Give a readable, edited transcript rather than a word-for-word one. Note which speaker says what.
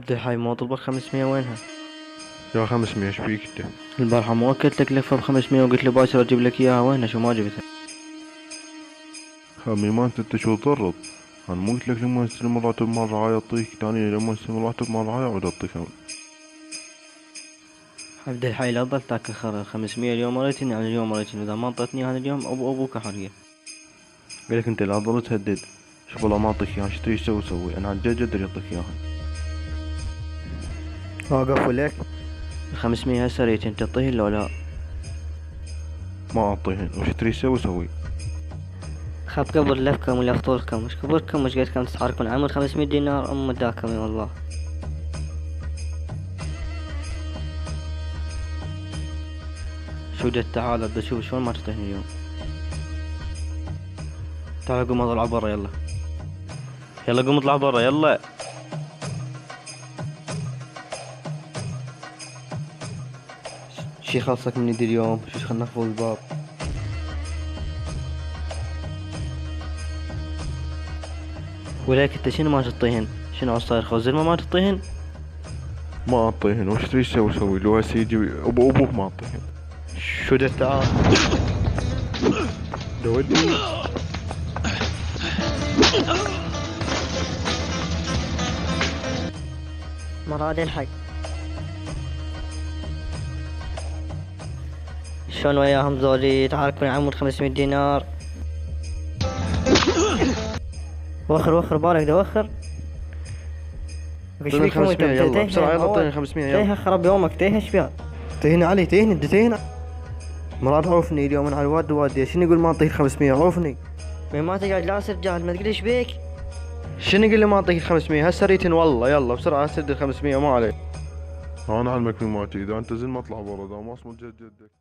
Speaker 1: عبد الحي ما طلبك 500 وينها؟
Speaker 2: يا 500 ايش فيك انت؟
Speaker 1: البارحة ما وكلت لك لفة ب500 وقلت لي باكر اجيب لك اياها، وينها شو ما جبتها؟
Speaker 2: خمي ما انت شو تضرب؟ انا مو قلت لك لما استلم الراتب مال رعاية اعطيك، ثاني لما استلم الراتب مال رعاية اعود اعطيك.
Speaker 1: عبد الحي لا تظل تاكل خرا، 500 اليوم مريتني على اليوم مريتني، اذا ما انطيتني هذا اليوم ابوك حرية.
Speaker 2: قالك انت لا تظل تهدد، شوف والله ما اعطيك اياها، شتري تسوي سوي، انا عجاج اقدر يعطيك اياها.
Speaker 1: واقف لك 500 هسه ريت تعطيه لو لا؟
Speaker 2: ما اعطيهن، وش تريد تسوي سوي.
Speaker 1: خاب قبر لفكم ولفطولكم، مش كبركم مش قدكم تتحركون عمل 500 دينار ام داكم يا والله. شو جد تعال بدي اشوف شلون ما تعطيني اليوم. تعال قوم اطلع برا يلا. يلا قوم اطلع برا يلا. شي خلصك من يدي اليوم، شو خلنا نفوز الباب. ولك انت شنو ما تعطيهن؟ شنو صاير خوزر ما تعطيهن؟
Speaker 2: ما اعطيهن، وش تريد تسوي سوي، لو هسه يجي ابوك ما اعطيهن.
Speaker 1: شو ده تعال.
Speaker 2: دودي
Speaker 1: مراد الحق. شلون وياهم زولي يتعاركون عمود 500 دينار. وخر بالك ده وخر.
Speaker 2: ايش فيكم انت؟ يلا بسرعة يلا اعطيني 500 يلا.
Speaker 1: تيها خرب يومك تيها شبيان. تهني علي تهني. مراد عوفني اليوم على الواد وادي، شنو يقول ما اعطيك 500 عوفني. ما تقعد لا رجال ما تقول ايش بيك؟ شنو يقول لي ما اعطيك 500 هسه ريتن والله يلا بسرعة سد ال 500 ما عليك.
Speaker 2: انا علمك في ماتي، اذا انت زين ما اطلع برا، اذا ما اصمت جد جدك.